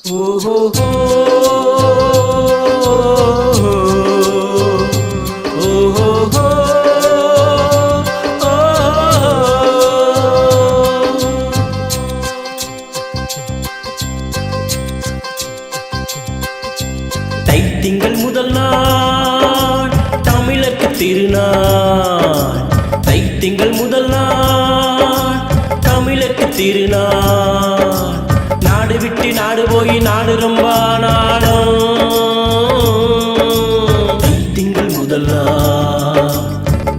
தைத்திங்கள் முதல் நாள் தமிழர்க்கு திருநாள். தைத்திங்கள் முதல் நாள் தமிழர்க்கு திருநாள். நாடு விட்டு நாடு போய் நாடு ரொம்ப நாளும். தைத்திங்கள் முதல் நாள்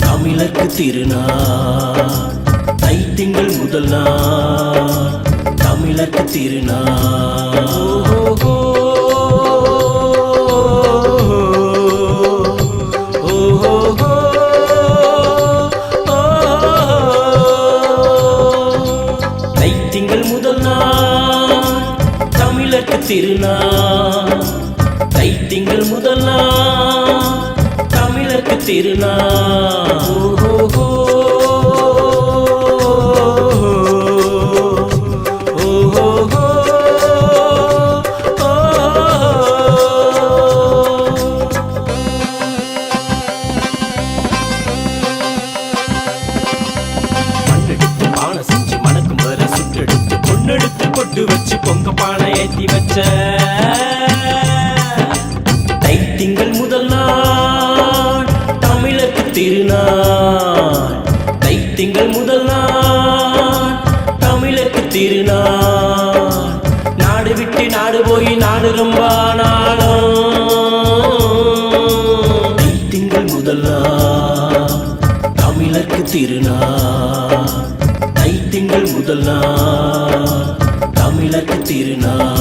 தமிழர்க்கு திருநாள். தைத்திங்கள் முதல் நாள் தமிழர்க்கு திருநாள். தைத்திங்கள் முதல் நாள் தமிழர்க்கு திருநாள். தைத்திங்கள் முதல் நாள் தமிழர்க்கு திருநாள். பொட்டு வச்சு பொங்க பானை ஏத்தி வச்ச தைத்திங்கள் முதல் நாள் தமிழர்க்கு திருநாள். தைத்திங்கள் முதல் நாள் தமிழர்க்கு திருநாள். நாடு விட்டு நாடு போய் நாடு ரொம்ப நாளும். தைத்திங்கள் முதல் நாள் தமிழர்க்கு திருநாள். தைத்திங்கள் முதல் நாள் தமிழர்க்கு திருநாள்.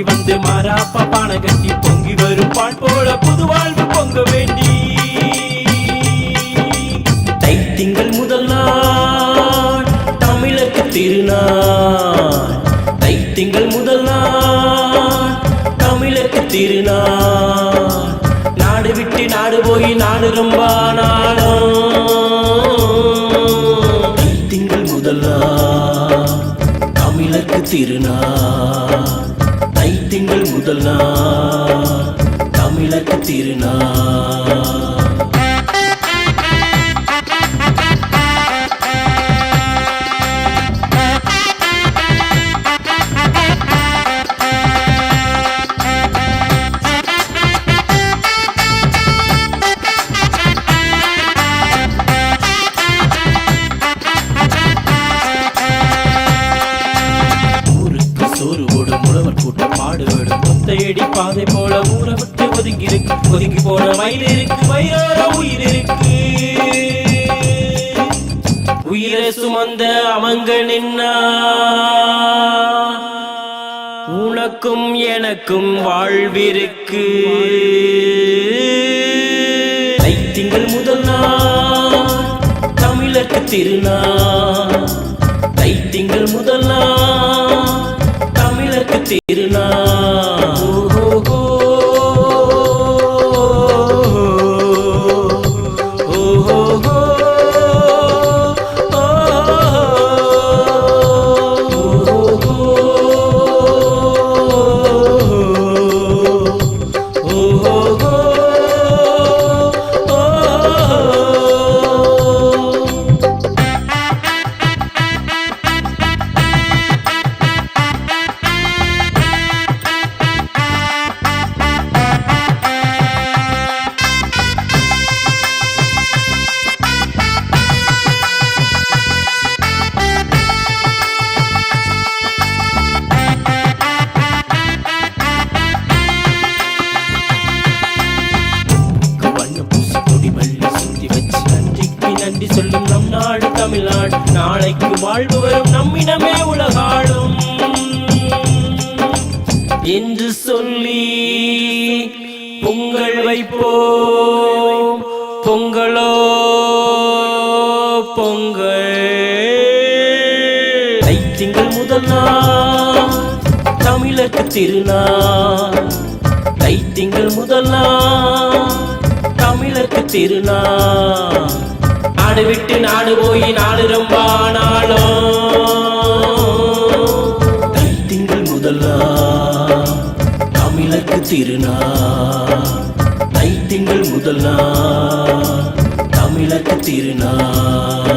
வந்து மாறாப்பா பானை கட்டி பொங்கி வரும் பால் போல புது வாழ்வு பொங்க வேண்டி. தைத்திங்கள் முதல் நாள் தமிழர்க்கு திருநாள். தைத்திங்கள் முதல் நாள் தமிழர்க்கு திருநாள். நாடு விட்டு நாடு போய் நாடு ரொம்ப நாளும். தைத்திங்கள் முதல் நாள் தமிழர்க்கு திருநாள். தைத்திங்கள் முதல் நாள் தமிழர்க்கு திருநாள். தேடி பாதை போல ஊரை விட்டு ஒதுங்கி இருக்கு. ஒதுங்கி போன மயில் இருக்கு, வயிறோர உயிர் இருக்கு. உயிரை சுமந்த அவங்க நின்னா உனக்கும் எனக்கும் வாழ்விருக்கு. தைத்திங்கள் முதல் நாள் தமிழர்க்கு திருநாள். தைத்திங்கள் முதல் நாள் தமிழர்க்கு திருநாள். தமிழ்நாடு நாளைக்கு வாழ்வு வரும் நம்மிடமே உலகாடும் என்று சொல்லி பொங்கல் வைப்போம் பொங்கலோ பொங்கல் தைத்திங்கள் முதல் நாள் தமிழருக்கு திருநாள் தைத்திங்கள் முதல் நாள் தமிழருக்கு திருநாள் நாடு விட்டு நாடு போய் நாடு ரொம்ப ஆனாலும் தைத்திங்கள் முதல் நாள் தமிழருக்கு திருநாள் தைத்திங்கள் முதல் நாள் தமிழருக்கு திருநாள்